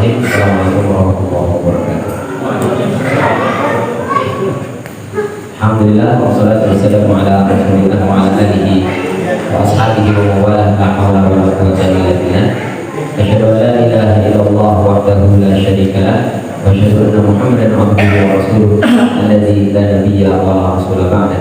Bismillahirrahmanirrahim. Assalamualaikum warahmatullahi wabarakatuh. Alhamdulillah wassalatu wassalamu ala Rasulillah wa ala alihi wa ashabihi wa mawalah la haula wa la quwwata illa billah. Asyhadu an la ilaha illallah wahdahu la syarika lah wa asyhadu anna Muhammadan abduhu wa rasuluh alladzi la nabiyya wa la rasula ba'da.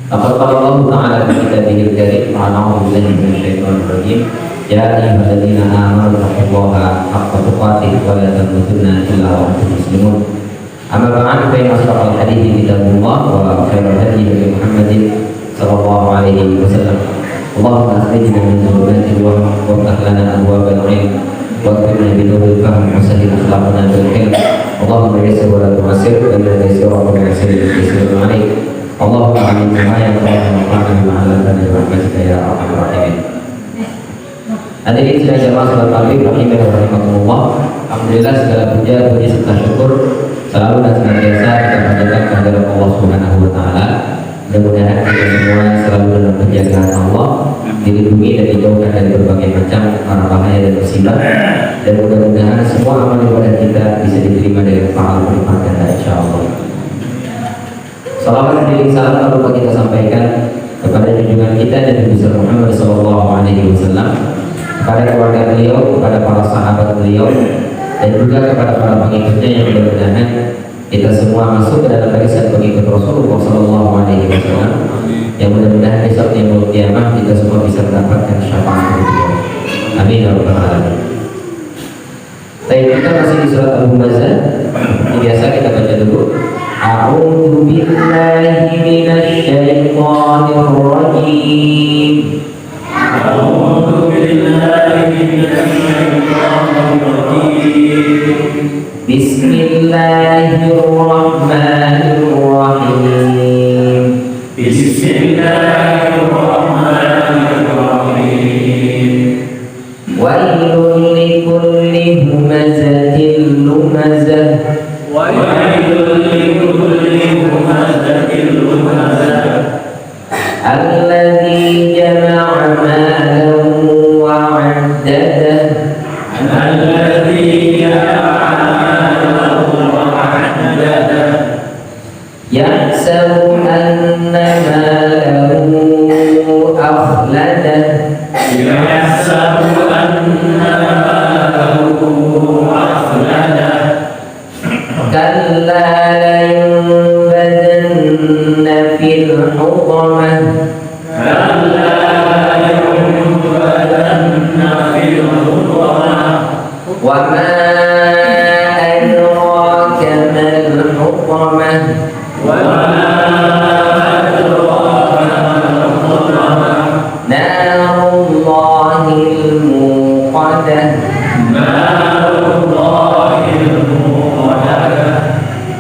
Laqad qala Allah ta'ala fi kitabihil karim wa a'udzu billahi minasyaitonir rajim. Ya ayyuhalladzina amanu taqullaha haqqa tuqatih wa la tamutunna illa wa antum muslimun. Amma ba'du fa inna asdaqal hadithi kitabullah wa khairal hadyi hadi Muhammadin sallallahu alaihi wasallam. Allahumma akhrijna min dhulumatil wahm waftah lana abwaabal ilm waghfirna bi nuril fahm wa sahhil akhlaqana bil hilm. Allahumma yassir wa la tu'assir wa la taysir wa la tu'assir yasir 'alaik. Allahumma alimna ma yanfa'una wa anfa'na bima 'allamtana bi rahmatika ya arhamar rahimin. Hadirin sidang jamaah salat maghrib rahimani wa rahimakumullah. Alhamdulillah segala puja puji serta syukur selalu dan senantiasa kita panjatkan kehadirat Allah Subhanahu wa taala. Mudah-mudahan kita semua selalu dalam penjagaan Allah, dilindungi dan dijauhkan dari berbagai macam mara bahaya dan musibah, dan mudah-mudahan semua amal ibadah kita bisa diterima dengan pahala berlipat ganda insyaallah. Salawat dan salam tak lupa kita sampaikan kepada junjungan kita dan Nabi Muhammad sallallahu alaihi wasallam, kepada keluarga beliau, kepada para sahabat beliau, dan juga kepada para pengikutnya yang mudah-mudahan kita semua masuk ke dalam barisan pengikut Rasulullah sallallahu alaihi wasallam, yang mudah-mudahan besok yaumul qiyamah kita semua bisa mendapatkan syafaat beliau. Amin ya rabbal alamin. Baik, kita masih di surat Al-Humazah. Biasa kita baca dulu. A'udzu billahi minasy syaithanir rajim. A'udzu billahi minasy syaithanir rajim. Bismillahirrahmanirrahim. Bismillahirrahmanirrahim. Wailul likulli humazatin lumazah. Wailul likulli humazatin lumazah. Alladzi jama'a malan wa 'addadah. Alladzi jama'a malan wa 'addadah. Yahsabu anna malahu akhladah. Yahsabu anna malahu akhladah. Kalla layunbadanna fil hutamah. Kalla layunbadanna fil hutamah. Wa ma adraka mal hutamah. Wa ma adraka mal hutamah. Narullahil muqadah. Narullahil muqadah.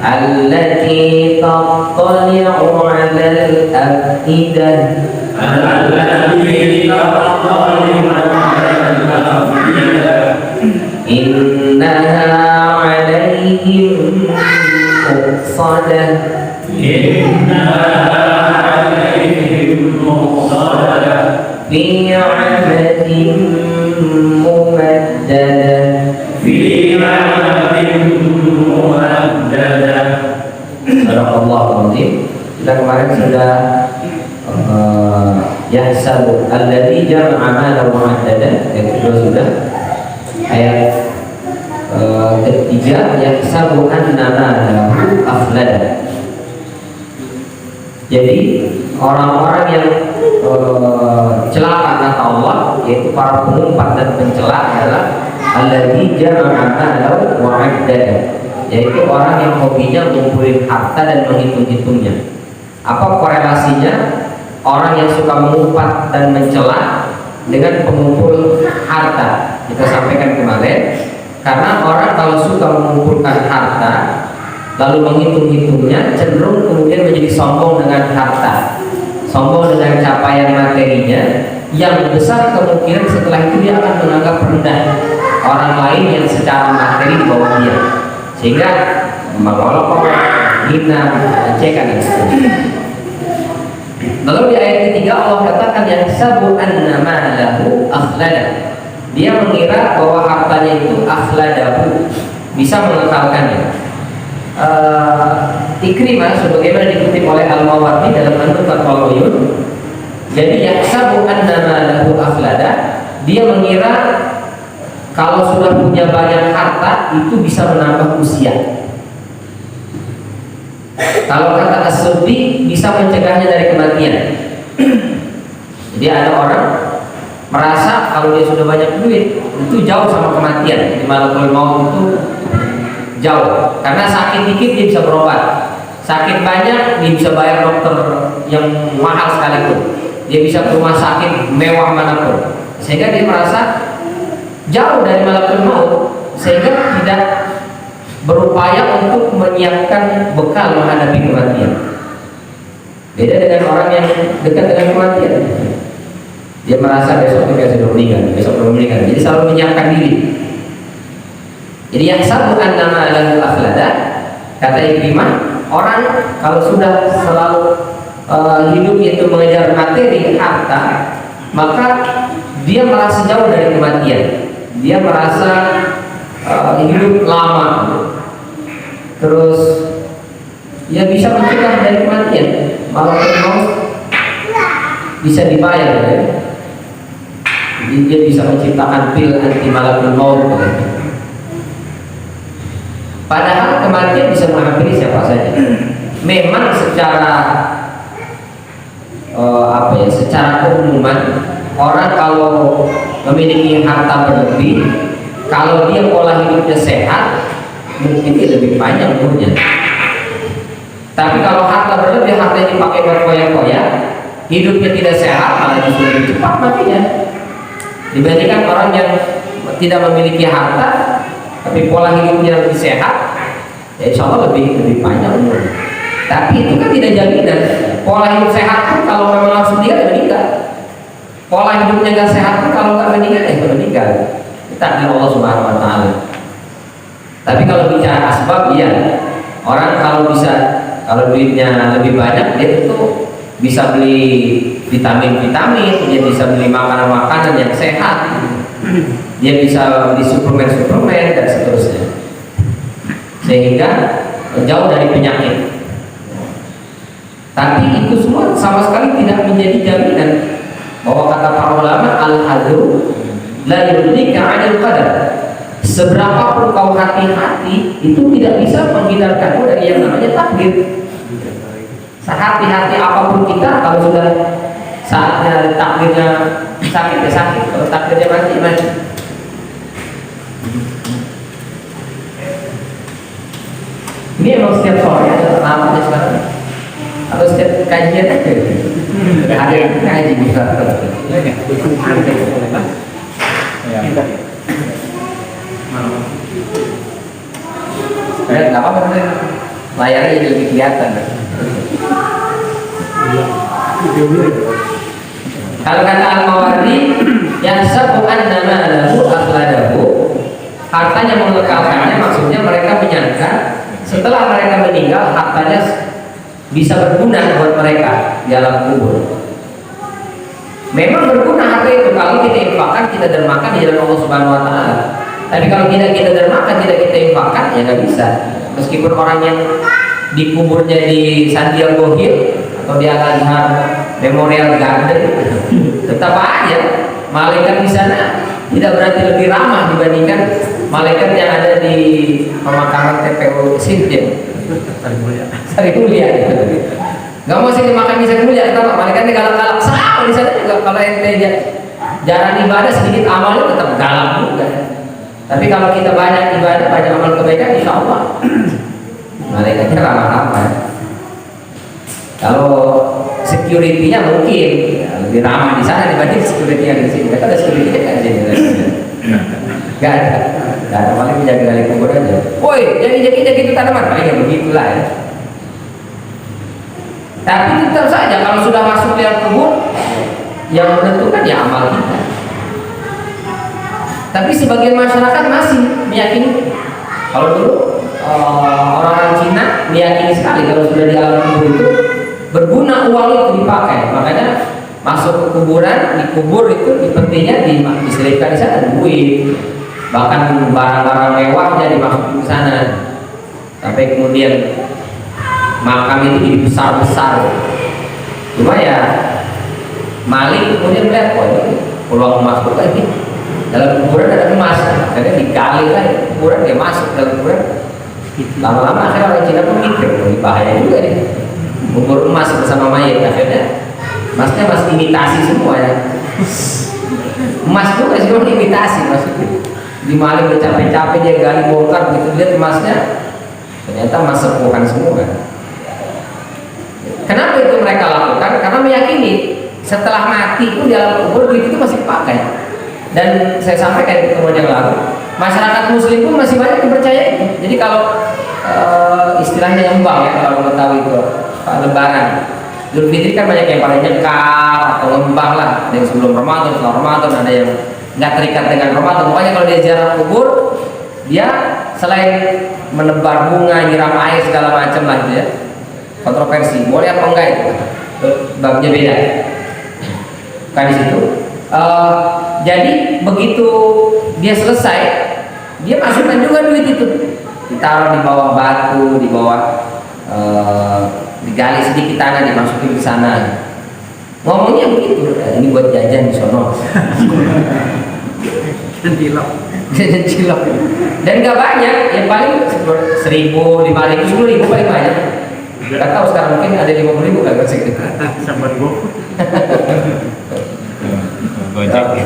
Allati tattali'u 'alal afidah. Allati tattali'u 'alal afidah. Innaha 'alaihim muqsadah. Innaha 'alaihim muqsadah. Fi 'amadin mumaddadah. Fi 'amadin mumaddadah. Subhanallah. Kita kemarin sudah yahsabu alladzi jama'a malan wa 'addadah, yang kedua sudah. Ayat ketiga yahsabu anna malahu akhladah. Jadi orang-orang yang celaka kata Allah, yaitu para pengumpat dan pencela, adalah alladzi jama'a malahu wa 'addadah, yaitu orang yang hobinya mengumpulkan harta dan menghitung-hitungnya. Apa korelasinya orang yang suka mengumpat dan mencela dengan pengumpul harta? Kita sampaikan kemarin, karena orang kalau suka mengumpulkan harta lalu menghitung-hitungnya, cenderung kemudian menjadi sombong dengan harta, sombong dengan capaian materinya, yang besar kemungkinan setelah itu dia akan menganggap rendah orang lain yang secara materi di bawah dia, sehingga mengolok-olok, hina, cekan dan seterusnya. Lalu di ayat ketiga Allah katakan yahsabu anna malahu akhladah. Dia mengira bahwa hartanya itu akhladahu, bisa mengekalkannya. Ikrimah sebagaimana dikutip oleh Al-Mawardi dalam An-Nufatul Uyun, jadi yahsabu annama lahu akhlada, dia mengira kalau sudah punya banyak harta itu bisa menambah usia. Kalau kata As-Suddi, bisa mencegahnya dari kematian. Jadi ada orang merasa kalau dia sudah banyak duit itu jauh sama kematian. Di malakul maut itu jauh, karena sakit dikit dia bisa berobat, sakit banyak dia bisa bayar dokter yang mahal sekalipun, dia bisa ke rumah sakit mewah manapun, sehingga dia merasa jauh dari malakul maut, sehingga tidak berupaya untuk menyiapkan bekal menghadapi kematian. Beda dengan orang yang dekat dengan kematian, dia merasa besok dia sudah meninggal, besok belum meninggal, jadi selalu menyiapkan diri. Jadi yang satu annama lahu akhlada, kata Ikrimah, orang kalau sudah selalu hidup itu mengejar materi, harta, maka dia merasa jauh dari kematian. Dia merasa hidup lama, terus ya bisa mencegah dari kematian. Malakul maut bisa dibayar, ya. Jadi dia bisa menciptakan pil anti malakul maut, ya. Padahal kematian bisa menghampiri siapa saja. Memang secara secara keumuman, orang kalau memiliki harta berlebih, kalau dia pola hidupnya sehat, mungkin dia lebih panjang umurnya. Tapi kalau harta berlebih, hartanya dipakai buat foya-foya, hidupnya tidak sehat, malah justru lebih cepat matinya. Dibandingkan orang yang tidak memiliki harta tapi pola hidupnya lebih sehat, ya insya Allah lebih panjang umur. Tapi itu kan tidak jaminan. Pola hidup sehat pun kalau memang langsung dia meninggal. Pola hidupnya nggak sehat pun kalau nggak meninggal, ya meninggal. Takdir Allah Subhanahu Wa Taala. Tapi kalau bicara asbab, iya, orang kalau duitnya lebih banyak, dia itu bisa beli vitamin-vitamin, dia bisa beli makanan-makanan yang sehat, dia bisa beli suplemen dan seterusnya, sehingga jauh dari penyakit. Tapi itu semua sama sekali tidak menjadi jaminan, bahwa kata para ulama, al-hadru la yudlika 'anil qadar. Seberapapun kau hati-hati, itu tidak bisa menghindarkanmu dari yang namanya takdir. Sehati-hati apapun kita, kalau sudah saatnya takdirnya sakit ya sakit, kalau takdirnya mati. Ini emang setiap sore ada namanya sekarang, atau setiap kajian aja. Ada yang kaji bisa. Nggak apa-apa, layarnya jadi lebih kelihatan. Kalau kata Al-Mawardi, yahsabu annama lahu akhladahu, hartanya mengekalkannya, maksudnya mereka menyangka setelah mereka meninggal hartanya bisa berguna buat mereka di alam kubur. Memang berguna harta itu kalau kita infakkan, kita dermakan di jalan Allah Subhanahu Wa Taala. Tapi kalau tidak kita dermakan, tidak kita infakkan, ya nggak bisa. Meskipun orang yang dikuburnya di Santiago Hill atau di Al-Azhar Memorial Garden, tetap aja malaikat di sana tidak berarti lebih ramah dibandingkan malaikat yang ada di pemakaman TPU Sinten Sari Mulia. Gak mau sih dimakan di Sari Mulia, kenapa? Malaikatnya galak-galak. Sama di sana juga, kalau ente jarang ibadah, sedikit amalnya tetap galak juga. Tapi kalau kita banyak ibadah, banyak amal kebaikan, insya Allah malaikatnya ramah-ramah. Kalau security-nya mungkin ya, lebih ramah di sana dibanding security yang di sini. Mereka ada security kan di sini. Gak ada, paling menjaga dari kubur aja. Woi, jadi itu tanaman, paling ya begitulah ya. Tapi tetap saja kalau sudah masuk ke kubur, yang menentukan ya amal kita. Tapi sebagian masyarakat masih meyakini. Kalau dulu orang-orang Cina meyakini sekali kalau sudah di alam kubur itu berguna uang itu dipakai. Makanya masuk ke kuburan, dikubur itu pentingnya diselipkan di sana duit, bahkan barang-barang mewahnya dimasukin ke sana, sampai kemudian makam itu jadi besar-besar. Cuma ya maling kemudian melihat, oh ini peluang masuk lagi dalam kuburan ada emas, akhirnya digali lah kuburan, dia masuk dalam kuburan. Lama-lama akhirnya orang Cina pun mikir, oh ini bahaya juga nih, kubur emas bersama mayat. Akhirnya emasnya mas imitasi semua ya, emas itu masih orang imitasi, maksudnya di maling udah capek-capek dia gali bongkar gitu, lihat emasnya ternyata emas sepuhan semua. Kenapa itu mereka lakukan? Karena meyakini setelah mati itu di alam kubur duit itu masih dipakai. Dan saya sampaikan di pertemuan yang lalu, masyarakat muslim pun masih banyak yang percaya itu. Jadi kalau istilahnya nyembang ya, kalau mau tahu itu lebaran Idul Fitri kan banyak yang pada nyekar atau ngembang lah, ada yang sebelum Ramadan, setelah Ramadan, ada yang nggak terikat dengan Ramadan. Pokoknya kalau dia ziarah kubur, dia selain menebar bunga, nyiram air segala macam lah gitu ya, kontroversi boleh apa enggak itu babnya beda kan di situ. Jadi begitu dia selesai, dia masukkan juga duit itu, ditaruh di bawah batu, di bawah digali sedikit tanah, dimasukin ke sana. Ngomongnya begitu, ini buat jajan di sono. Dan cilok. Dan nggak banyak, yang paling 1.000, 5.000, 10.000 paling banyak. Nggak tahu sekarang mungkin ada 50.000 kan segitu. Sabar Gojek ya.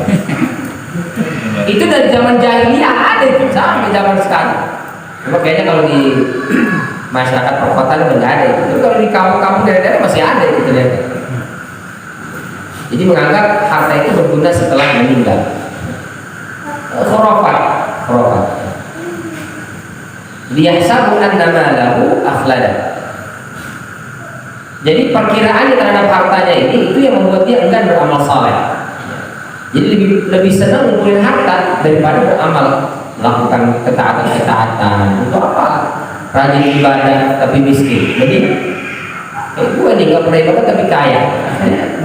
Itu dari zaman jahiliyah ada itu sampai zaman sekarang. Cuma kayaknya kalau di masyarakat perkotaan udah nggak ada itu. Tapi kalau di kampung-kampung daerah-daerah masih ada itu ternyata. Jadi menganggap harta itu berguna setelah meninggal. Khurafat. Liyahsabu anna malahu akhlada. Jadi perkiraannya terhadap hartanya ini itu yang membuat dia enggan beramal saleh. Jadi lebih senang ngumpulin harta daripada beramal, melakukan ketaatan. Untuk apa? Rajin ibadah tapi miskin. Jadi gue nih nggak pernah ibadah tapi kaya.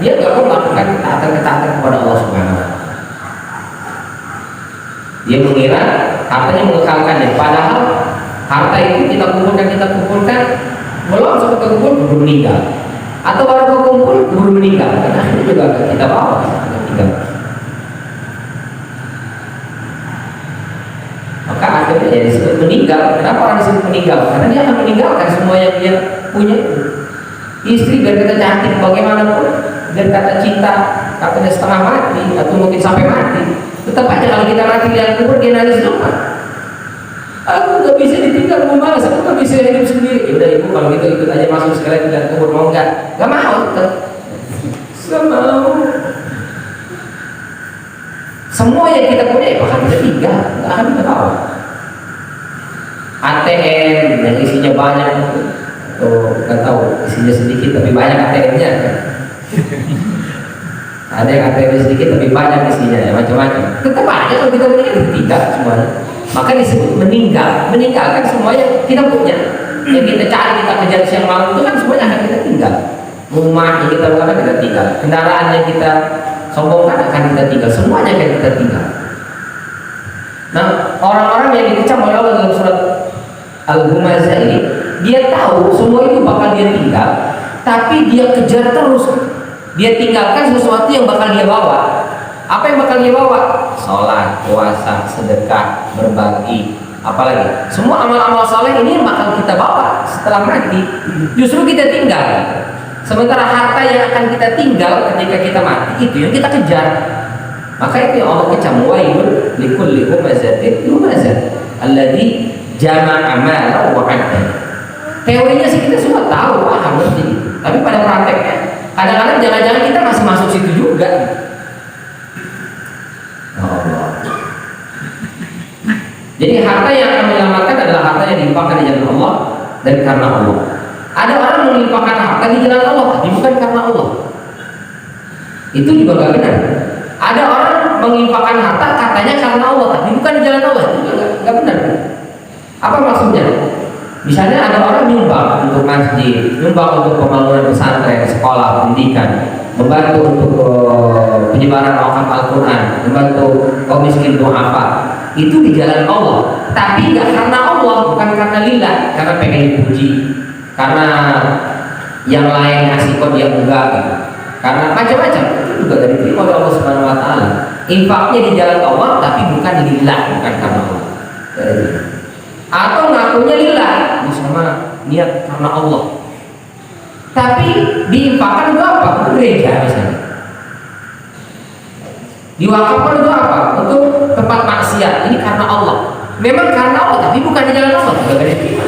Dia nggak mau melakukan ketaatan kepada Allah Subhanahu Wa Taala. Dia mengira hartanya mengekalkannya. Padahal harta itu kita kumpulkan belum sampai ke kumpul baru meninggal, atau baru ke kumpul baru meninggal. Karena itu juga kita bawa meninggal. Maka akhirnya ya disebut meninggal. Kenapa orang disebut meninggal? Karena dia akan meninggalkan semua yang dia punya. Istri biar kata cantik bagaimanapun, biar kata cinta katanya setengah mati atau mungkin sampai mati, tetap aja kalau kita mati di dalam kubur dia nangis dulu. Aku gak bisa ditinggal, mau malas, aku gak bisa hidup sendiri. Ya udah ibu kalau gitu ikut aja masuk sekalian di dalam kubur, mau nggak? Gak mau, gak mau. Semua yang kita punya ya bakal kita tinggal, nggak akan kita bawa. ATM yang isinya banyak, atau nggak tahu isinya sedikit tapi banyak ATM-nya. Ada yang ATM sedikit tapi banyak isinya, ya macam-macam. Tetap aja kalau kita punya kita tinggal semuanya. Maka disebut meninggalkan semua yang kita punya, yang kita cari, kita kejar siang malam itu kan semuanya akan kita tinggal. Rumah yang kita buat kita tinggal, kendaraan yang kita sombongkan akan kita tinggal, semuanya akan kita tinggal. Nah, orang-orang yang dikecam oleh Allah dalam surat Al-Humazah ini, dia tahu semua itu bakal dia tinggal, tapi dia kejar terus. Dia tinggalkan sesuatu yang bakal dia bawa. Apa yang bakal dia bawa? Sholat, puasa, sedekah, berbagi, apalagi semua amal-amal soleh ini yang bakal kita bawa setelah mati. Justru kita tinggal. Sementara harta yang akan kita tinggal ketika kita mati itu yang kita kejar. Maka itu yang Allah kecam, wailul likulli humazatin lumazah alladzi jama'a malan wa 'addan. Teorinya sih kita semua tahu, paham ngerti. Tapi pada prakteknya kadang-kadang jangan-jangan kita masih masuk situ juga. Jadi harta yang akan menyelamatkan adalah harta yang diinfakkan di jalan Allah dan karena Allah. Ada orang menginfakkan harta di jalan Allah tapi bukan karena Allah. Itu juga gak benar. Ada orang menginfakkan harta katanya karena Allah tapi bukan di jalan Allah. Itu juga gak benar. Apa maksudnya? Misalnya ada orang nyumbang untuk masjid, nyumbang untuk pembangunan pesantren, sekolah, pendidikan. membantu untuk penyebaran wakaf Al-Quran, membantu kaum miskin du'afa, itu di jalan Allah, tapi nggak karena Allah, bukan karena lillah, karena pengen dipuji, karena yang lain ngasih kok dia enggak gitu. Karena macam-macam itu juga dari diterima oleh Allah Subhanahu wa taala. Infaknya di jalan Allah tapi bukan lillah, bukan karena Allah. Atau ngakunya lillah, sama niat karena Allah. Tapi diinfakkan untuk apa? Untuk gereja misalnya. Diwakafkan untuk apa? Untuk tempat maksiat. Ini karena Allah. Memang karena Allah, tapi bukan di jalan Allah, juga dari diterima.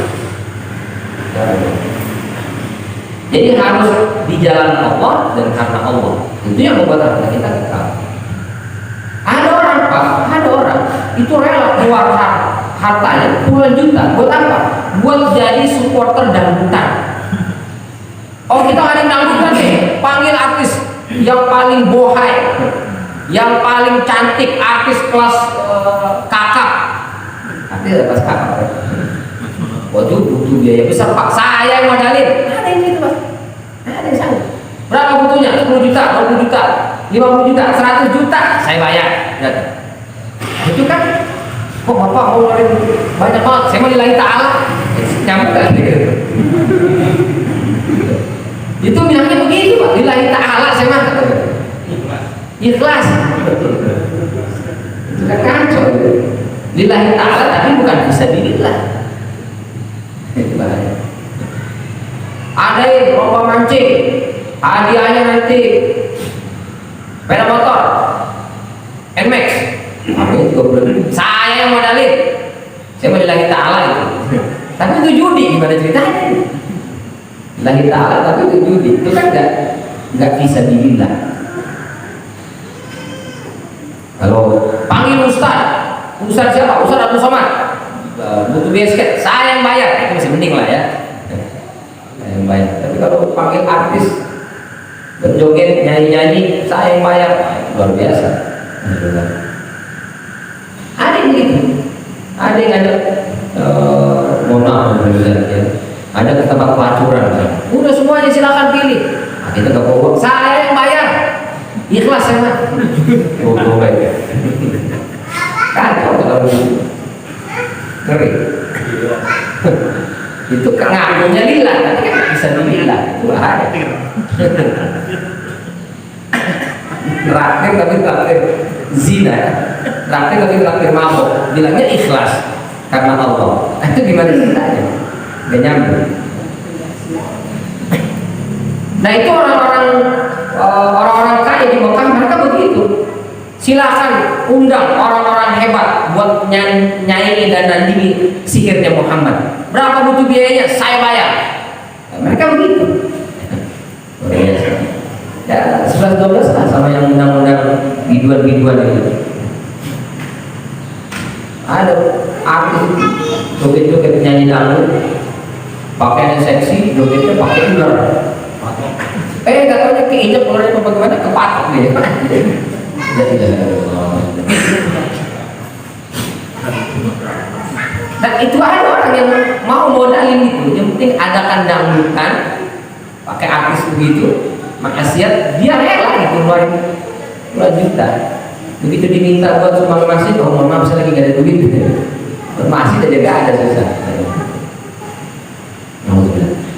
Jadi harus di jalan Allah dan karena Allah. Itu yang membuat harta kita kekal. Ada orang Pak, ada orang itu rela keluar hartanya puluhan juta. Buat apa? Buat jadi supporter dangdutan. Oh kita ada dangdutan nih, panggil artis yang paling bohai, yang paling cantik, artis kelas kakak. Artis kelas kakak. Waduh butuh biaya besar Pak, saya yang modalin. Ada yang gitu Pak, ada yang sana. Berapa butuhnya? 10 juta, 20 juta, 50 juta, 100 juta, saya bayar. Itu kan, kok Bapak mau ngeluarin banyak banget, saya mau lillahi ta'ala. Nyambung kan gitu. Itu bilangnya begitu Pak, lillahi ta'ala saya mah. Ikhlas. Itu kan kacau. Lillahi ta'ala tapi bukan bisa dilillah. Itu bahaya. Ada yang lomba mancing, hadiahnya nanti sepeda motor NMAX. Apa itu belum? Saya yang modalin, saya mau lillahi ta'ala itu. Tapi itu judi, gimana ceritanya? Lillahi ta'ala tapi itu judi, itu kan nggak bisa dilillah. Kalau panggil Ustaz siapa? Ustaz Abdul Somad. Butuh basket, saya yang bayar, itu masih mending lah ya. Saya yang bayar. Tapi kalau panggil artis berjoget, nyanyi-nyanyi, saya yang bayar, luar biasa. Ada yang begitu, ada yang ada mohon maaf ya, ada ke tempat pelacuran, udah semuanya silakan pilih. Nah, kita nggak bawa, saya yang bayar, ikhlas ya mah. Oh baik ya. Kacau kalau ngeri. Itu ngakunya lillah, tapi kan bisa dilillah, itu bahaya. Traktir tapi traktir zina, traktir tapi traktir mabuk, bilangnya ikhlas karena Allah. Itu gimana ceritanya? Gak nyambung. Nah itu orang-orang kaya di Mekah mereka begitu. Silakan undang orang-orang hebat buat nyanyi dan nandingi sihirnya Muhammad. Berapa butuh biayanya? Saya bayar. Mereka begitu. Ya 11-12 lah sama yang undang-undang biduan-biduan itu. Ada artis joget-joget nyanyi dangdut, pakaiannya seksi, jogetnya pakai ular. Katanya keinjak ularnya apa bagaimana, kepatok dia. Dan itu ada orang yang mau modalin itu, yang penting adakan dangdutan, pakai artis begitu, maksiat, dia rela gitu ngeluarin puluhan juta. Begitu diminta buat sumbang masjid, oh mohon maaf saya lagi gak ada duit. Masjid aja gak ada, susah.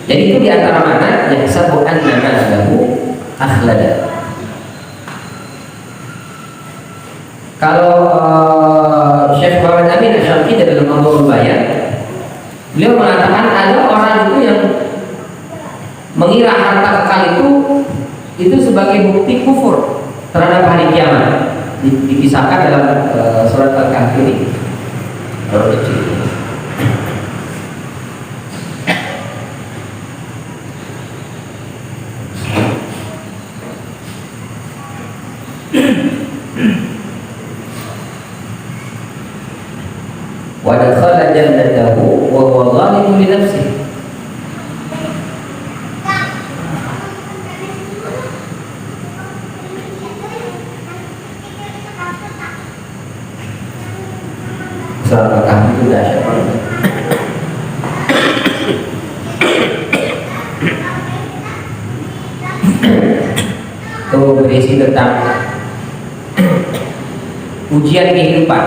Jadi itu diantara mana yang sabu anna lahu akhlada. Kalau Syekh Muhammad Amin Asy-Syamsi dalam Adwaul Bayan, beliau mengatakan ada orang itu yang mengira harta kekal itu sebagai bukti kufur terhadap hari kiamat. Dikisahkan dalam surat Al-Kahfi ini. Kalau kecil. Wa dakhala jannatahu wa huwa zalimun li nafsihi. Surat Al-Kahfi itu dahsyat banget. berisi tentang ujian kehidupan.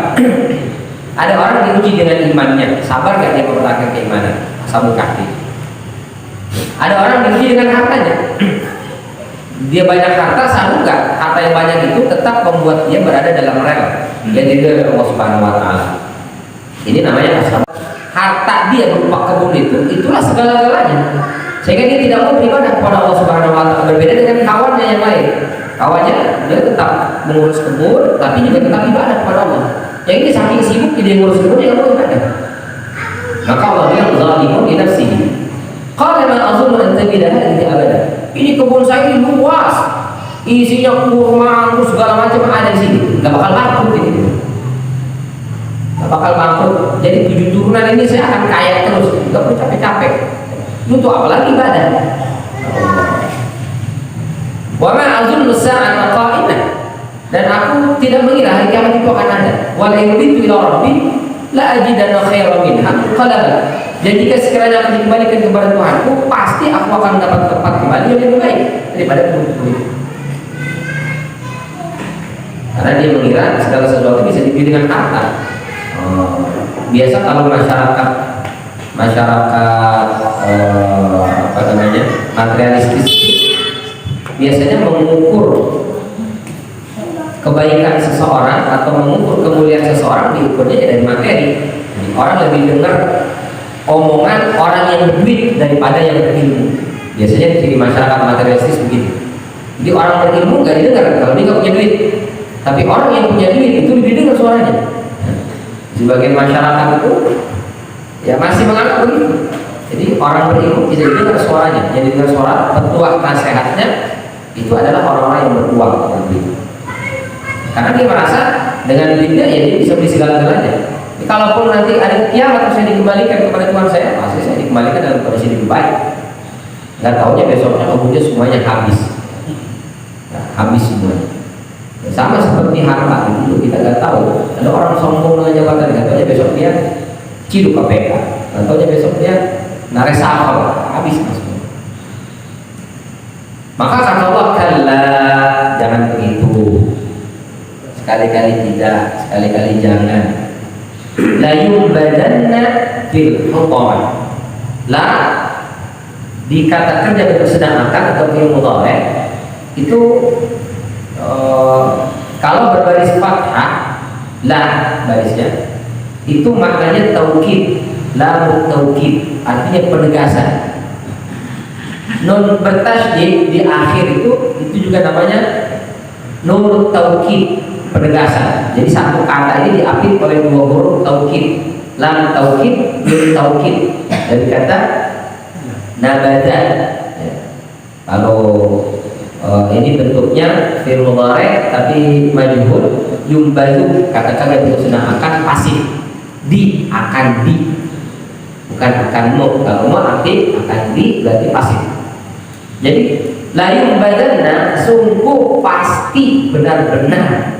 Ada orang diuji dengan imannya, sabar gak dia mempertahankan keimanan, sabuk kaki. Ada orang diuji dengan hartanya, dia banyak harta, sanggup gak harta yang banyak itu tetap membuat dia berada dalam rel yang diridhoi Allah Subhanahu Wa Taala. Ini namanya asbab. Harta dia berupa kebun itulah segala-galanya, sehingga dia tidak mau beribadah kepada Allah Subhanahu Wa Taala. Berbeda dengan kawannya yang lain, kawannya dia tetap mengurus kebun, tapi juga tetap ibadah kepada Allah. Yang ini saking sibuk dia ngurus kebun, dia nggak mau ibadah. Maka Allah bilang zalimun li nafsihi. Qala man azunnu an tabida hadhihi abada. Ini kebun saya ini luas, isinya kurma, anggur segala macam ada di sini. Nggak bakal bangkrut ini. Nggak bakal bangkrut. Jadi 7 turunan ini saya akan kaya terus. Nggak perlu capek-capek. Untuk apa lagi ibadah? Wa ma azunnu sa'ata qa'imah. Dan aku tidak mengira hari kiamat itu akan ada. Wa la yuridu ila rabbi la ajidanna khairan minha qalaba. Dan jika sekiranya akan dikembalikan kepada Tuhanku, pasti aku akan mendapat tempat kembali yang lebih baik daripada kebun-kebun itu. Karena dia mengira segala sesuatu bisa dibeli dengan harta. Biasa kalau masyarakat materialistis, biasanya mengukur kebaikan seseorang atau mengukur kemuliaan seseorang diukurnya dari materi. Jadi orang lebih dengar omongan orang yang berduit daripada yang berilmu. Biasanya di masyarakat materialistis begitu. Jadi orang berilmu gak didengar kalau dia gak punya duit. Tapi orang yang punya duit itu lebih dengar suaranya. Sebagian masyarakat itu ya masih menganggap begitu. Jadi orang berilmu tidak didengar suaranya. Yang didengar suara petua nasihatnya itu adalah orang-orang yang beruang begitu. Karena dia merasa dengan duitnya ya dia bisa beli segala-galanya. Kalaupun nanti ada kiamat saya dikembalikan kepada Tuhan saya, pasti saya dikembalikan dalam kondisi lebih baik. Gak taunya besoknya kemudian semuanya habis, habis semuanya. Ya, sama seperti harta itu kita gak tahu. Ada orang sombong dengan jabatan, gak taunya besok dia ciduk KPK, gak taunya besok dia naresapel, habis semua. Maka kata Allah, kalla, jangan begitu. Sekali-kali tidak, sekali-kali jangan. La yumbadanna fil hutamah. La dikatakan jadi sedangkan atau fil mudhari itu kalau berbaris fathah la barisnya itu maknanya taukid, la taukid artinya penegasan. Nun bertasydid di akhir itu juga namanya nun taukid, penegasan. Jadi satu kata ini diapit oleh 2 huruf taukid, lam taukid, nun taukid. Dari kata nabada. Ya. Kalau ini bentuknya fi'il mudhari tapi majhul, yumbadu kata-kata bentuk sedang akan pasif, di akan di, bukan akan mu. Kalau mu aktif akan di berarti pasif. Jadi la yumbadanna sungguh pasti benar-benar.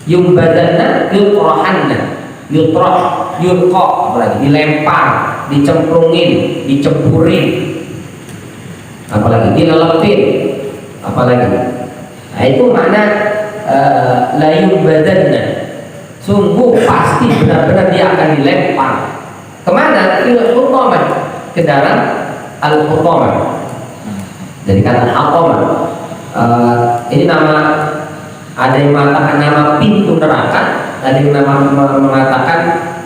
Yumbadanna yutrahanna, yutrah, yulqa, apalagi dilempar, dicemplungin, dicempurin, apalagi dilelepin, apalagi. Nah itu makna la yumbadanna, sungguh pasti benar-benar dia akan dilempar. Kemana? Ilal hutamah, ke dalam al-hutamah. Dari kata hutamah. Ini nama, ada yang mengatakan nama pintu neraka, ada yang mengatakan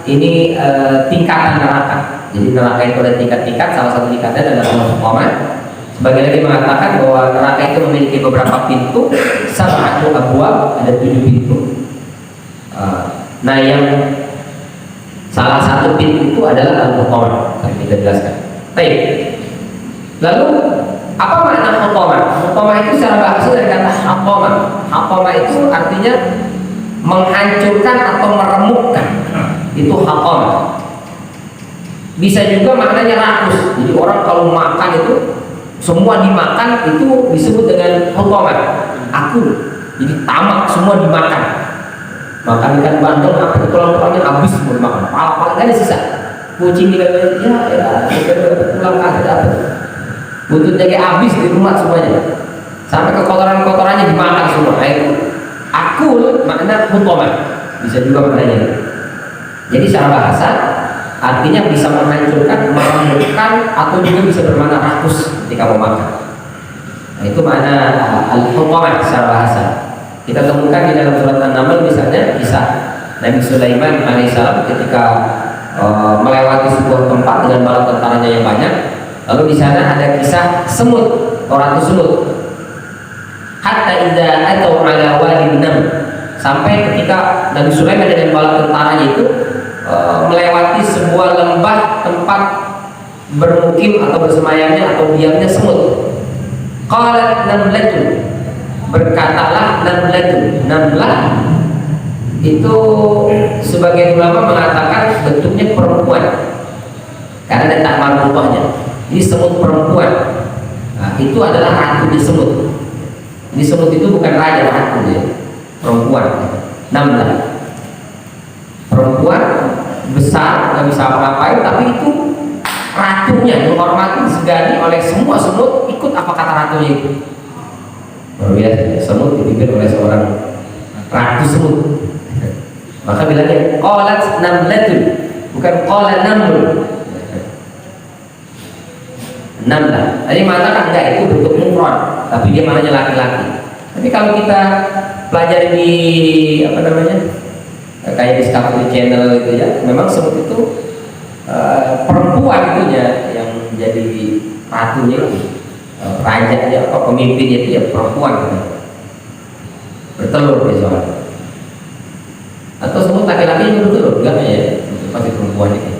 ini tingkatan neraka. Jadi neraka itu ada tingkat-tingkat, salah satu tingkatnya adalah hutamah. Sebagian lagi mengatakan bahwa neraka itu memiliki beberapa pintu, sab'atu abwab, ada 7 pintu. Nah yang salah satu pintu itu adalah al-hutamah, tadi kita jelaskan. Baik. Lalu apa makna hutamah? Hutamah itu secara bahasa dari kata hutamah. Hutamah itu artinya menghancurkan atau meremukkan. Itu hutamah. Bisa juga maknanya rakus. Jadi orang kalau makan itu semua dimakan itu disebut dengan hutamah. Aku. Jadi tamak semua dimakan. Makan ikan bandeng apa itu tulang-tulangnya habis semua dimakan. Pala-pala nggak ada sisa. Kucing juga ya tulang kaki dapat. Buntutnya kayak habis di rumah semuanya. sampai ke kotoran-kotorannya dimakan semua. Nah, itu akul makna hutomah, bisa juga maknanya. Jadi secara bahasa artinya bisa menghancurkan, meremukkan, atau juga bisa bermakna rakus ketika mau makan. Nah, itu makna al-hutomah secara bahasa. Kita temukan di dalam surat An-Naml misalnya kisah Nabi Sulaiman alaihissalam ketika melewati sebuah tempat dengan bala tentaranya yang banyak. Lalu di sana ada kisah semut, 400 semut. Hatta idza atau ala wadin nam, sampai ketika Nabi Sulaiman dengan bala tentaranya itu melewati sebuah lembah tempat bermukim atau bersemayamnya atau diamnya semut. Qalat namlatun, berkatalah namlatun. Namlah itu sebagian ulama mengatakan bentuknya perempuan karena ada tak marfuahnya. Ini semut perempuan. Nah, itu adalah ratu di semut. Ini semut itu bukan raja, ratu ya, perempuan. Namlah perempuan besar, nggak bisa apa-apain, tapi itu ratunya dihormati, disegani oleh semua semut. Ikut apa kata ratunya itu? Luar biasa, semut dipimpin oleh seorang ratu semut. Maka bilangnya qalat namlatun, bukan qala naml. Namlah. Tadi mengatakan enggak, itu bentuk mufrad, tapi dia maknanya laki-laki. Tapi kalau kita pelajari di apa namanya, kayak di Discovery Channel gitu ya, memang semut itu perempuan itunya yang jadi ratunya, rajanya atau pemimpinnya itu ya perempuan gitu. Bertelur dia soalnya. Atau semut laki-laki yang bertelur, enggak ya, itu pasti perempuan ini.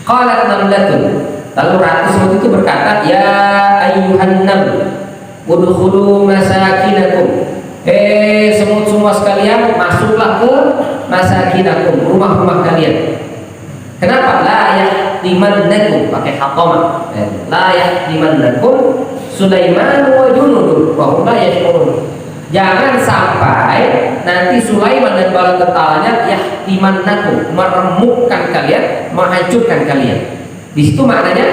Qalat namlatun, lalu ratu semut itu berkata, ya ayyuhan naml, udkhulu masakinakum. Semut semua sekalian, masuklah ke masakinakum, rumah-rumah kalian. Kenapa? La yahtimannakum, pakai hatamah. La yahtimannakum Sulaiman wa junuduh wa hum la yash'urun. Jangan sampai nanti Sulaiman dan bala tentaranya yahtimannakum, meremukkan kalian, menghancurkan kalian. Di situ maknanya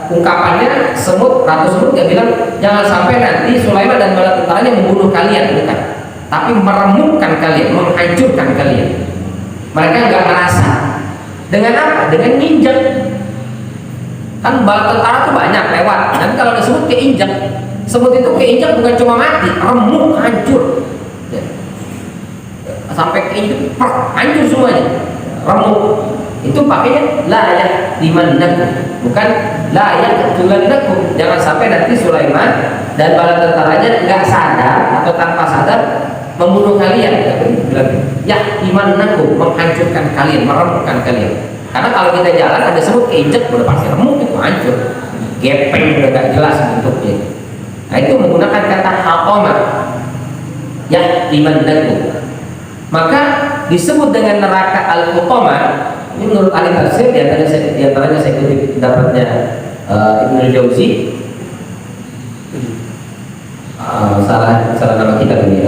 ungkapannya semut, ratu semut dia bilang jangan sampai nanti Sulaiman dan bala tentaranya membunuh kalian, bukan, tapi meremukkan kalian, menghancurkan kalian. Mereka nggak merasa. Dengan apa? Dengan nginjak. Kan bala tentara tuh banyak lewat. Nanti kalau ada semut keinjak, semut itu keinjak bukan cuma mati, remuk, hancur. Ya. Sampai keinjak, hancur semuanya, remuk. Itu pakainya la yahtimannakum, bukan la yaqtulannakum. Jangan sampai nanti Sulaiman dan bala tentaranya nggak sadar atau tanpa sadar membunuh kalian. Yahtimannakum, menghancurkan kalian, meremukkan kalian. Karena kalau kita jalan ada semut keinjek udah pasti remuk, itu hancur, gepeng, udah gak jelas bentuknya. Nah itu menggunakan kata hatamah, yahtimannakum. Maka disebut dengan neraka al-hutamah. Ini menurut ahli tafsir, diantaranya saya kutip pendapatnya Ibnu Jauzi. Salah nama kita ini,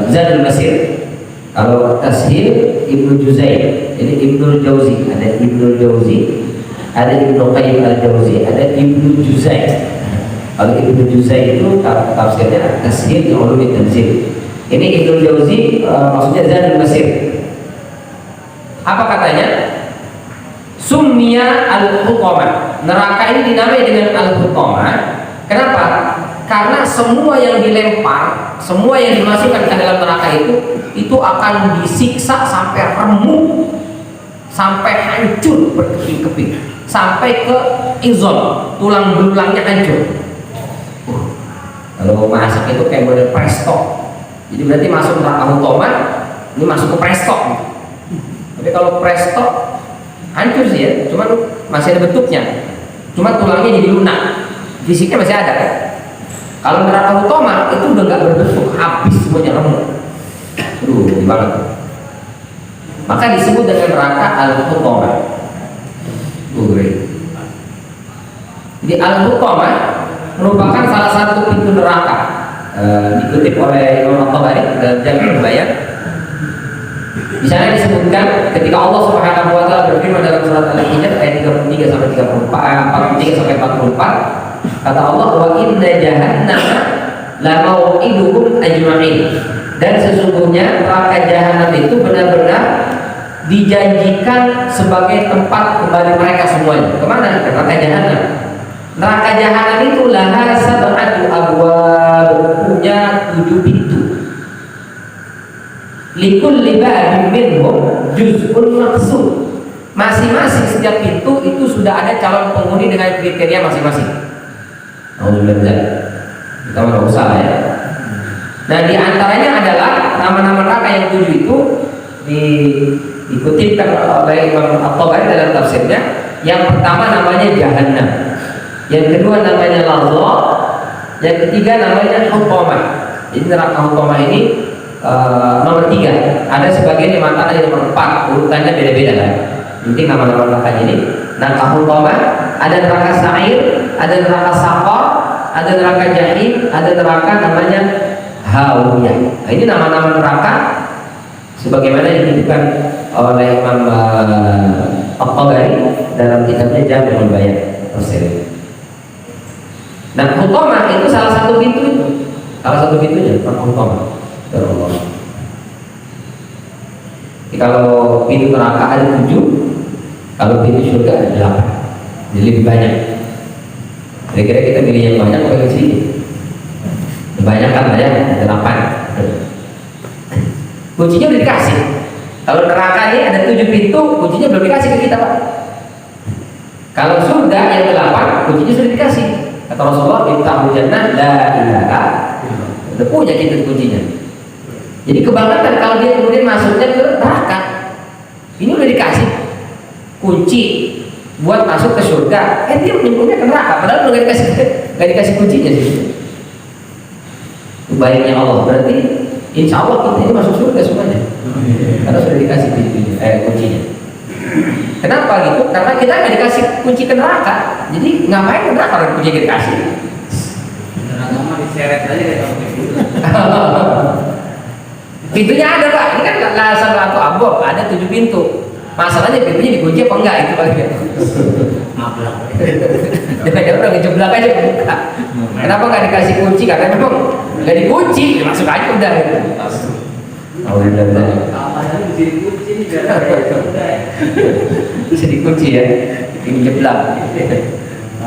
Zadul Masir. Kalau tashil Ibnu Juzai, jadi Ibnu Jauzi, ada Ibnu Jauzi, ada Ibnu Qayyim al-Jauzi, ada Ibnu Juzai. Kalau Ibnu Juzai itu tafsirnya tashil ulumit tanzil. Ini Ibnu Jauzi maksudnya Zadul Masir. Apa katanya? Summiya al-hutamah. Neraka ini dinamai dengan al-hutamah. Kenapa? Karena semua yang dilempar, semua yang dimasukkan ke dalam neraka itu akan disiksa sampai remuk, sampai hancur berkeping-keping, sampai ke izol, tulang belulangnya hancur. Kalau masak itu kayak model presto. Jadi berarti masuk neraka hutamah, ini masuk ke presto. Tapi kalau presto hancur sih ya, cuman masih ada bentuknya, cuman tulangnya jadi lunak, fisiknya masih ada kan. Kalau neraka hutamah itu udah nggak berbentuk, habis semuanya, remuk. Aduh, banget. Maka disebut dengan neraka al-hutamah. Jadi al-hutamah merupakan salah satu pintu neraka. Dikutip oleh Imam At-Tabari dalam Jami' Bayan. Di sana disebutkan ketika Allah Subhanahu wa taala berfirman dalam surat Al-Hijr ayat 33 sampai 44, 43 sampai 44, Kata Allah, wa inna jahannam la mau'iduhum ajma'in. Dan sesungguhnya neraka jahanam itu benar-benar dijanjikan sebagai tempat kembali mereka semuanya. Kemana? Ke neraka jahanam. Neraka jahanam itu laha sab'atu abwab, punya 7 pintu. Likulli babin minhum juz'un maqsud. Masing-masing setiap pintu itu sudah ada calon penghuni dengan kriteria masing-masing. Alhamdulillah. Kita nggak usah ya. Nah, di antaranya adalah nama-nama neraka yang 7 itu dikutipkan oleh Imam At-Tabari dalam tafsirnya. Yang pertama namanya Jahannam, yang kedua namanya Lazza, yang ketiga namanya Hutamah. Jadi neraka Hutamah ini nomor 3. Ada sebagian yang mengatakan nomor 4, urutannya beda-beda kan. Inti nama-nama neraka ini. Neraka Hutamah, ada neraka Sa'ir, ada neraka Saqar, ada neraka Jahim, ada neraka namanya Hawiyah. Nah, ini nama-nama neraka sebagaimana dititipkan oleh Imam At-Tabari dalam kitabnya Jami'ul Bayan Tafsir. Nah, Hutamah itu salah satu pintu itu. Salah satu pintunya Hutamah. Ya Allah. Jadi kalau pintu neraka ada 7, kalau pintu surga ada 8. Jadi lebih banyak. Kira-kira kita pilih yang banyak atau yang sedikit? Kebanyakan lah ya, 8. Kuncinya udah dikasih. Kalau neraka ini ada 7 pintu, kuncinya belum dikasih ke kita, Pak. Kalau surga yang 8, kuncinya sudah dikasih. Kata Rasulullah, "Iftahul jannah la ilaha." Udah punya kita kuncinya. Jadi kebangetan kalau dia kemudian masuknya ke neraka. Ini udah dikasih kunci buat masuk ke surga, dia menyebutnya ke neraka, padahal udah nggak dikasih kuncinya sih. Baiknya Allah berarti insya Allah kita ini masuk surga semuanya, karena sudah dikasih kuncinya. Kenapa gitu? Karena kita nggak dikasih kunci ke neraka, jadi ngapain ke neraka kalau kunci dikasih? Neraka mah diseret aja deh kalau gitu. Pintunya ada, Pak. Ini kan nggak salah atau abok, ada 7 pintu. Masalahnya pintunya dikunci apa enggak, itu paling. Mablak. Jangan-jangan udah ngejeblak aja buka. Kenapa nggak dikasih kunci? Karena memang nggak dikunci, masuk aja udah. Alhamdulillah. Bisa dikunci nih biar ada. Bisa dikunci ya, dijeblak.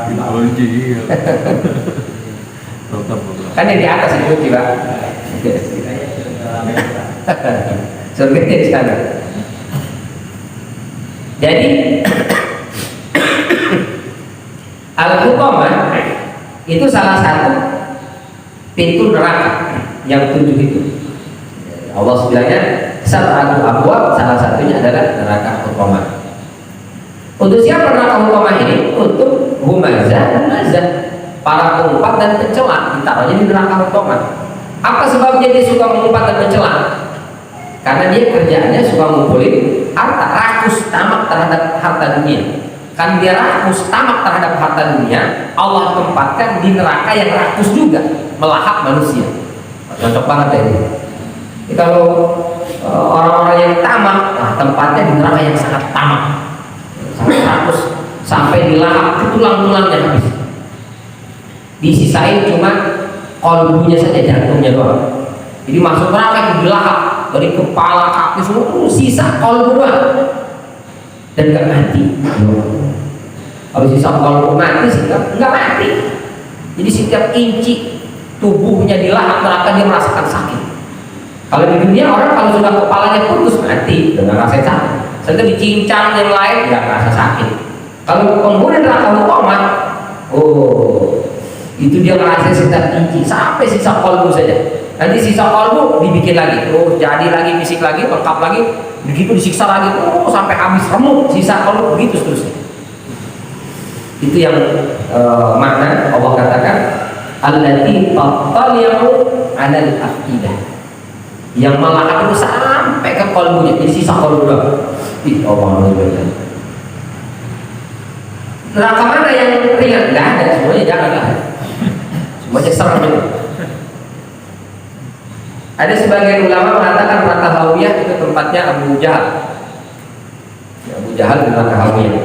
Kunci. Kan yang di atas dikunci, Pak. Surganya di sana. Jadi Al-Hutamah itu salah satu pintu neraka yang 7 itu. Allah bilangnya sab'atu abwab, salah satunya adalah neraka Hutamah. Untuk siapa neraka Hutamah ini? Untuk humazah, para pengumpat dan pencela, ditaruhnya di neraka Hutamah. Apa sebabnya dia suka mengumpat dan mencela? Karena dia kerjaannya suka ngumpulin harta, rakus tamak terhadap harta dunia. Kan dia rakus tamak terhadap harta dunia, Allah tempatkan di neraka yang rakus juga, melahap manusia. Cocok banget ya ini. Jadi kalau orang-orang yang tamak, nah tempatnya di neraka yang sangat tamak, sangat rakus, sampai dilahap ke tulang-tulangnya habis. Disisain cuma kolbunya saja, jantungnya doang. Jadi masuk neraka dilahap dari kepala kaki semua, sisa kolbu doang dan nggak mati. Kalau sisa kolbu mati sih nggak mati. Jadi setiap inci tubuhnya dilahap neraka dia merasakan sakit. Kalau di dunia orang kalau sudah kepalanya putus mati, nggak ngerasain sakit. Setelah dicincang yang lain nggak ngerasa sakit. Kalau penghuni neraka Hutamah, itu dia ngerasain setiap inci sampai sisa kolbu saja. Nanti sisa kolbu dibikin lagi, terus jadi lagi, fisik lagi, lengkap lagi, begitu disiksa lagi, sampai habis remuk sisa kolbu, begitu seterusnya. Itu yang makna Allah katakan allati tattali'u 'alal afidah, yang melahap itu sampai ke kolbunya, jadi sisa kolbu doang. Allah. Neraka mana yang ringan? Nggak ada, semuanya janganlah, semuanya serem itu. Ada sebagian ulama mengatakan neraka Hawiyah itu tempatnya Abu Jahal. Abu Jahal di neraka Hawiyah.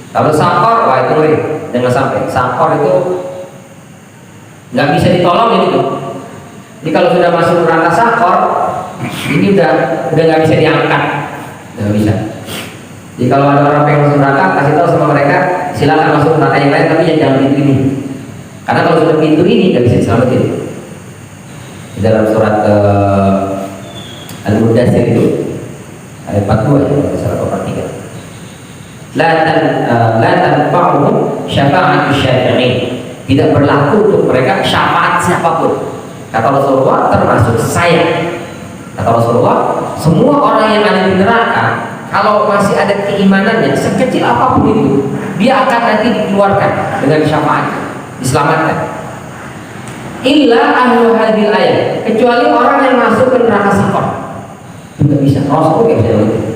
Kalau Saqar, wah itu ngeri. jangan sampai sakor itu nggak bisa ditolong ini tuh. Jadi kalau sudah masuk neraka sakor, ini udah nggak bisa diangkat, nggak bisa. Jadi kalau ada orang pengen masuk neraka, kasih tahu sama mereka, silakan masuk neraka yang lain, tapi jangan pintu ini. Karena kalau sudah pintu ini nggak bisa diselamatin. Di dalam surat Al-Mudaththir itu ayat 42 ya, kalau salah 43. La tanfa'uhum syafa'atu syafi'in. Tidak berlaku untuk mereka syafaat siapapun. Kata Rasulullah, termasuk saya. Kata Rasulullah, semua orang yang ada di neraka, kalau masih ada keimanannya sekecil apapun itu, dia akan nanti dikeluarkan dengan syafaat, diselamatkan. Illa ahlu hadil ayat, kecuali orang yang masuk ke neraka sakor. Tidak bisa. Rasul nggak bisa begitu.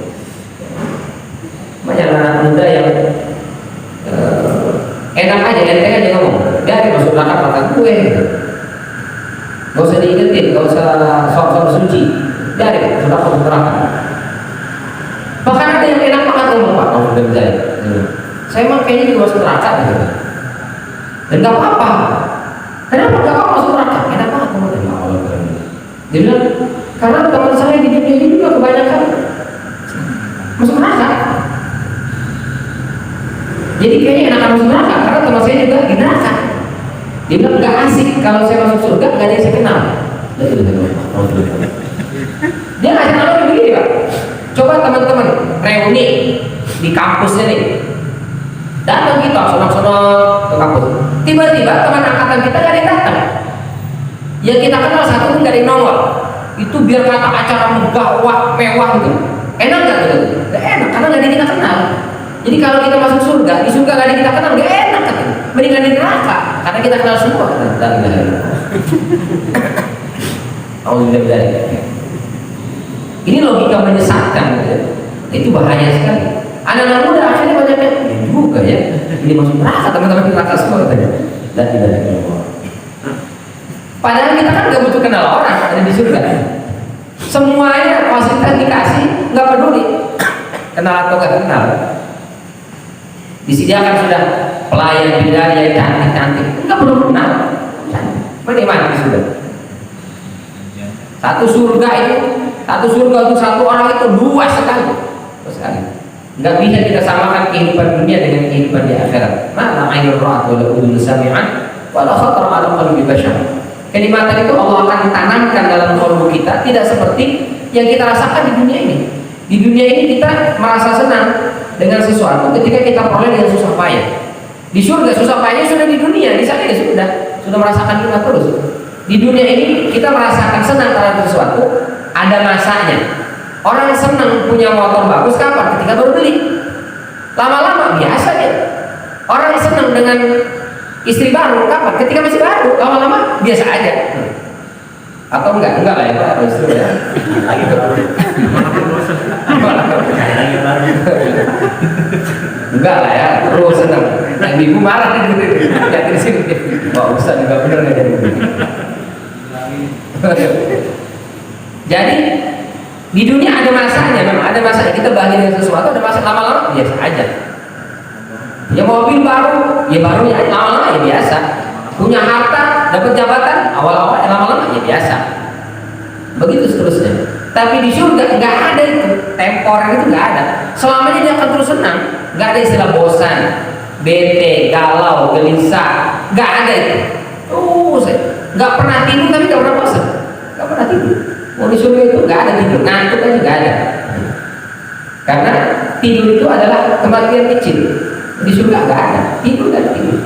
Banyak anak muda yang enak aja, enteng aja ngomong. Dia masuk neraka kata gue. Gak usah diingetin, gak usah sok-sok suci. Dari sudah masuk neraka. Bahkan ada yang enak banget ngomong, Pak, kalau sudah berjaya. Saya emang kayaknya juga masuk neraka gitu. Dan gak apa-apa. Kenapa gak apa-apa masuk neraka? Enak banget ngomong. Dia bilang, karena teman saya di dunia ini juga kebanyakan masuk neraka. Jadi kayaknya enakan masuk neraka, karena teman saya juga di neraka. Dia bilang gak asik kalau saya masuk surga, gak ada yang saya kenal. Dia ngasih analogi begini, Pak. Coba teman-teman reuni di kampusnya nih, datang kita senang-senang ke kampus. Tiba-tiba teman angkatan kita gak ada yang datang. Yang kita kenal satu pun gak ada yang nongol. Itu biar kata acara megah, wah, mewah gitu. Enak gak gitu? Gak enak, karena gak ada yang kita kenal. Jadi kalau kita masuk surga, di surga gak ada yang kita kenal, gak enak kan? Mendingan di neraka, karena kita kenal semua. Ini logika menyesatkan, gitu. Itu bahaya sekali. Anak-anak muda akhirnya banyak yang juga ya. Ini masuk neraka, teman-teman di neraka semua katanya. Dan tidak ada Allah. Padahal kita kan gak butuh kenal orang ada di surga. Semuanya fasilitas dikasih, nggak peduli kenal atau nggak kenal. Disediakan sudah pelayan bidadari cantik-cantik, nggak perlu kenal. Bagaimana di surga? Satu surga untuk satu orang itu luas sekali. Nggak bisa kita samakan kehidupan dunia dengan kehidupan di akhirat. Mana ainul ra'at wa la udhun sami'an wa la khatar 'ala qalbi bashar. Kenikmatan itu Allah akan tanamkan dalam kalbu kita, tidak seperti yang kita rasakan di dunia ini. Di dunia ini kita merasa senang dengan sesuatu ketika kita peroleh dengan susah payah. Di surga susah payahnya sudah di dunia, di sana ya sudah merasakan nikmat terus. Di dunia ini kita merasakan senang terhadap sesuatu, ada masanya. Orang senang punya motor bagus kapan? Ketika baru beli. Lama-lama biasa ya. Orang senang dengan istri baru kapan? Ketika masih baru. Lama-lama biasa aja. Atau enggak lah ya Pak, istri ya. Enggak lah ya, terus senang. Nah, ibu marah gitu. Enggak di sini. Wah, Ustaz juga benar enggak jadi. Jadi di dunia ada masanya, memang ada masanya. Kita bahagia dengan sesuatu, ada masa lama-lama biasa aja. Ya mobil baru, ya baru ya lama-lama ya biasa. Punya harta, dapat jabatan, awal-awal ya lama-lama ya biasa. Begitu seterusnya. Tapi di surga nggak ada itu, temporer itu nggak ada. Selamanya dia akan terus senang. Nggak ada istilah bosan, bete, galau, gelisah, nggak ada itu. Nggak pernah tidur tapi nggak pernah bosan, nggak pernah tidur. Mau di surga itu nggak ada tidur, ngantuk aja nggak ada. Karena tidur itu adalah kematian kecil. Di surga nggak ada tidur, dan tidur.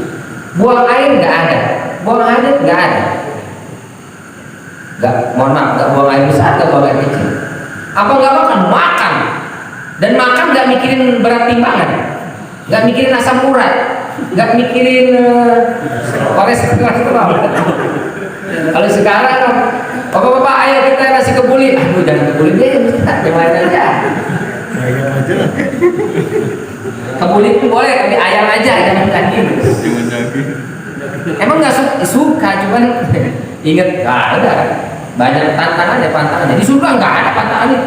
Buang air nggak ada, buang hajat nggak ada. Nggak, mohon maaf, nggak buang air besar, nggak buang air kecil. Apa nggak makan? Makan. Dan makan nggak mikirin berat timbangan, nggak mikirin asam urat, nggak mikirin kolesterol. Kalau sekarang, bapak-bapak ayo kita nasi kebuli. Aduh, jangan kebuli deh, yang lain aja. Kebuli itu boleh, tapi ayam aja, jangan daging. Emang nggak suka, cuman inget ada banyak pantangannya. Di surga nggak ada pantangannya.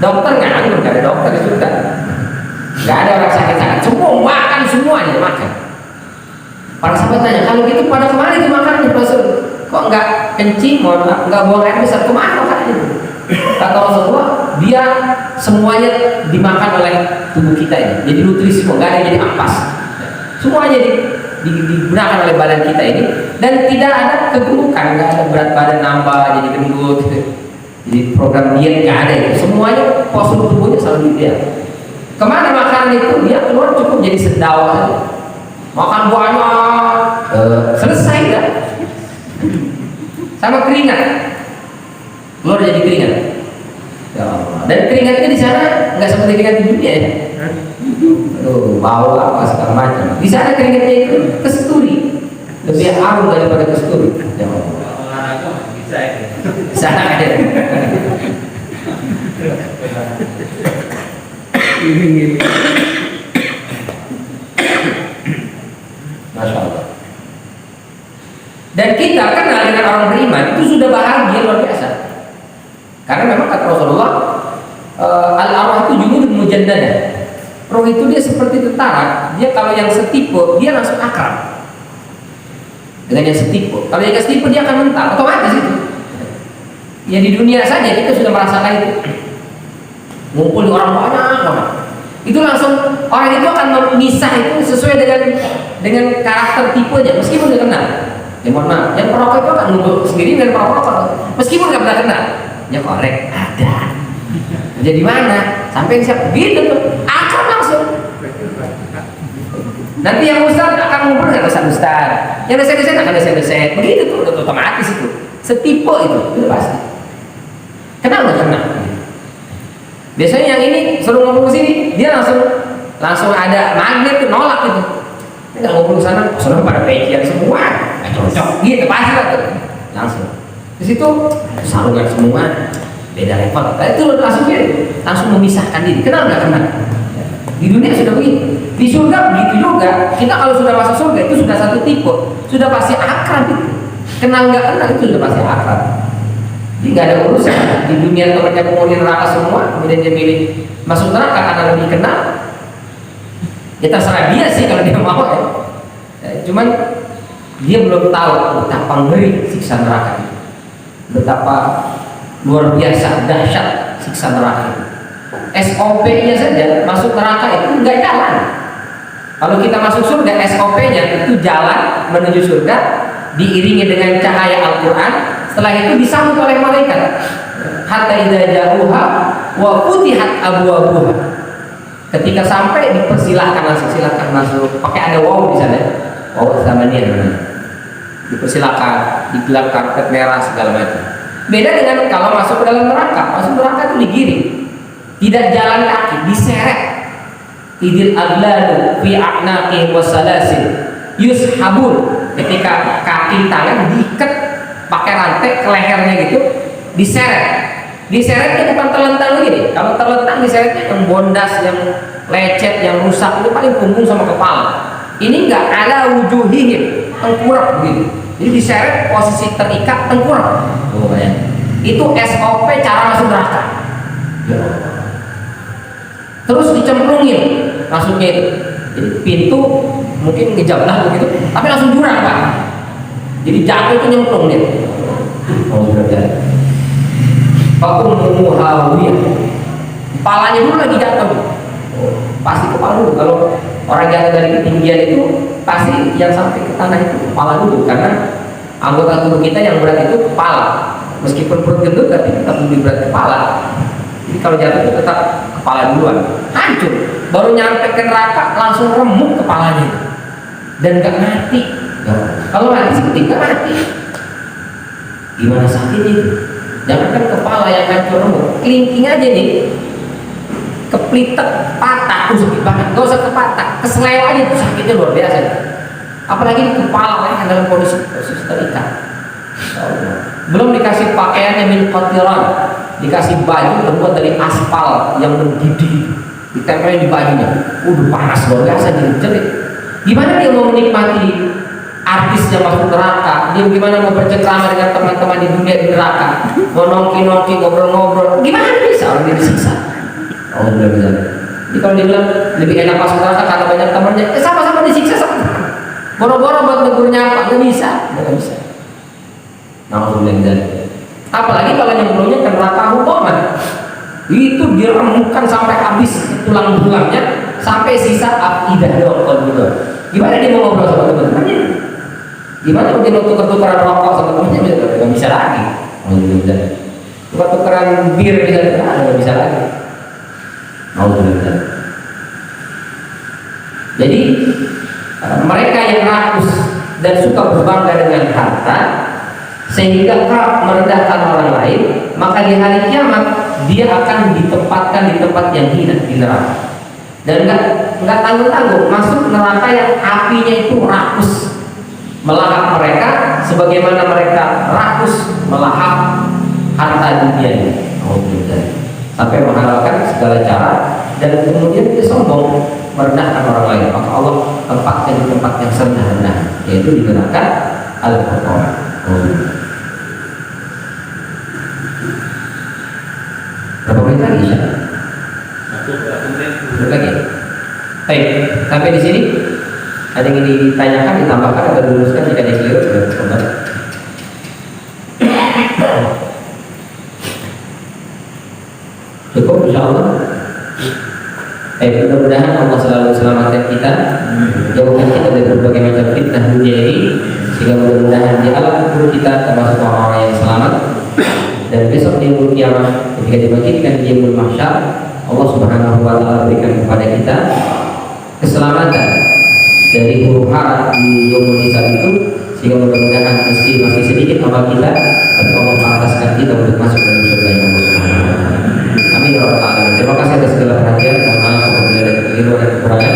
Dokter nganggur, nggak ada dokter di surga. Nggak ada orang sakit-sakit, semua makan semuanya makan. Para sahabat tanya, kalau gitu pada kemana itu makanannya Rasul? Kok nggak kencing, mohon maaf, nggak buang air besar, kemana makanannya? Kata Rasulullah, dia semuanya dimakan oleh tubuh kita ini. Jadi nutrisi semua, nggak ada yang jadi ampas. Semuanya digunakan oleh badan kita ini, dan tidak ada kegemukan, nggak ada berat badan nambah jadi gendut. Jadi program diet nggak ada itu. Semuanya postur tubuhnya selalu ideal. Kemana makanan itu? Dia keluar cukup jadi sendawa saja. Makan banyak, selesai dah. Sama keringat, keluar jadi keringat. Ya Allah. Dan keringatnya di sana nggak seperti keringat di dunia ya. Bau apa segala macam. Di sana keringatnya itu kesturi, lebih harum daripada kesturi. Ya Allah. Olahraga bisa ya. Sana ada. Masya Allah. Dan kita kenal dengan orang beriman itu sudah bahagia luar biasa. Karena memang kata Rasulullah, al-arwah itu junudun mujannadah. Roh itu dia seperti tentara. Dia kalau yang setipu dia langsung akrab dengan yang setipu. Kalau yang setipu dia akan mental, otomatis itu. Ya di dunia saja kita sudah merasakan itu. Ngumpul di orang banyak. Itu langsung orang itu akan memisah itu sesuai dengan karakter tipenya, meskipun dia kenal. Ya mohon maaf, yang perokok itu akan ngumpul sendiri dengan perokok, meskipun nggak pernah kenal. Ya korek ada. Jadi mana? Sampai siap gitu tuh, akan langsung. Nanti yang ustaz akan ngumpul dengan ustaz, yang dosen akan dosen, begitu tuh, udah otomatis itu. Setipe itu pasti. Kenal nggak kenal? Biasanya yang ini suruh ngobrol ke sini, dia langsung ada magnet tuh, nolak gitu. Nggak ngobrol ke sana, soalnya pada pecian semua, nggak cocok, gitu pasti lah tuh. Langsung. Di situ sarungan semua, beda level. Nah, itu langsung memisahkan diri. Kenal nggak kenal? Di dunia sudah begitu. Di surga begitu juga. Kita kalau sudah masuk surga itu sudah satu tipe, sudah pasti akrab itu. Kenal nggak kenal itu sudah pasti akrab. Jadi nggak ada urusan. Di dunia temannya penghuni neraka semua, kemudian dia milih masuk neraka karena lebih kenal. Ya terserah dia sih kalau dia mau ya. Cuman dia belum tahu betapa ngeri siksa neraka itu, betapa luar biasa dahsyat siksa neraka itu. SOP-nya saja masuk neraka itu nggak jalan. Kalau kita masuk surga, SOP-nya itu jalan menuju surga diiringi dengan cahaya Al-Quran. Setelah itu disambut oleh malaikat. Hatta idza ja'uha wa futihat abwabuha. Ketika sampai dipersilahkan masuk. Pakai ada waw di sana. Waw zamaniyah. Dipersilakan, digelar karpet merah segala macam. Beda dengan kalau masuk ke dalam neraka. Masuk neraka itu digiring. Tidak jalan kaki, diseret. Idil aglalu fi a'naqi wasalasil yushabun. Ketika kaki tangan diikat pakai rantai ke lehernya gitu, diseretnya bukan terlentang gini. Kalau terlentang diseretnya yang bondas, yang lecet, yang rusak itu paling punggung sama kepala. Ini enggak, ala wujuhihim, tengkurap begitu. Jadi diseret posisi terikat tengkurap. Oh, ya. Itu SOP cara masuk neraka. Ya. Terus dicemplungin masuknya itu. Jadi pintu mungkin ngejablah begitu, tapi langsung jurang Pak. Jadi jatuh itu nyemplung dia. Oh berarti. Fakum muhawiyah. Kepalanya dulu lagi jatuh. Oh, pasti kepala dulu. Kalau orang jatuh dari ketinggian itu pasti yang sampai ke tanah itu kepala dulu, karena anggota tubuh kita yang berat itu kepala. Meskipun perut gendut tapi tetap lebih berat kepala. Jadi kalau jatuh itu tetap kepala duluan. Hancur. Baru nyampe ke neraka langsung remuk kepalanya. Dan gak mati. Kalau mati seperti gak mati. Gimana sakitnya itu? Jangankan kepala yang hancur remuk, kelingking aja nih keplitek, patah tuh sakit banget. Gak usah kepatak, keseleo aja tuh sakitnya luar biasa. Apalagi di kepala yang dalam kondisi terikat. Belum dikasih pakaian yang min qatiran, dikasih baju terbuat dari aspal yang mendidih, ditempelin di bajunya. Panas luar biasa, jerit-jerit. Gimana dia mau menikmati artis yang masuk neraka? Dia gimana mau bercengkrama dengan teman-teman di dunia di neraka? Mau nongki-nongki, ngobrol-ngobrol, gimana bisa orang dia disiksa? Oh benar. Jadi kalau dia bilang lebih enak masuk neraka karena banyak temannya, sama-sama disiksa sama. Boro-boro buat negurnya apa? Nggak bisa, nggak bisa. Nauzubillah. Apalagi kalau nyemplungnya ke neraka hukuman, itu diremukkan sampai habis tulang-tulangnya, sampai sisa afidah doang kalau gitu. Gimana dia mau ngobrol sama teman-temannya? Gimana dia mau tukar-tukaran rokok sama temannya? Nggak bisa lagi. Nauzubillah. Tukar-tukaran bir nggak bisa lagi. Nauzubillah. Jadi mereka yang rakus dan suka berbangga dengan harta sehingga kerap merendahkan orang lain, maka di hari kiamat dia akan ditempatkan di tempat yang hina, di neraka. Dan nggak tanggung-tanggung masuk neraka yang apinya itu rakus melahap mereka sebagaimana mereka rakus melahap harta dunianya. Sampai menghalalkan segala cara dan kemudian dia sombong merendahkan orang lain, maka Allah tempatkan di tempat yang serendah-rendah, yaitu di neraka al-Qur'an. Berapa menit lagi Syah? Lagi. Baik, sampai di sini ada yang ditanyakan, ditambahkan atau diluruskan jika ada keliru sudah berkembang. Cukup insyaallah. Mudah-mudahan Allah selalu selamatkan kita, jauhkan kita dari berbagai macam fitnah dunia ini, sehingga mudah-mudahan di alam kubur kita termasuk orang-orang yang selamat. Dan besok di yaumul kiamah ketika dibangkitkan di yaumul mahsyar, Allah Subhanahu wa taala berikan kepada kita keselamatan dari huru-hara di yaumul hisab itu, sehingga mudah-mudahan meski masih sedikit amal kita, tapi Allah pantaskan kita untuk masuk dalam surga yang Allah Subhanahu wa taala. Amin ya rabbal alamin. Terima kasih atas segala perhatian. Mohon maaf apabila ada kekeliruan dan kekurangan.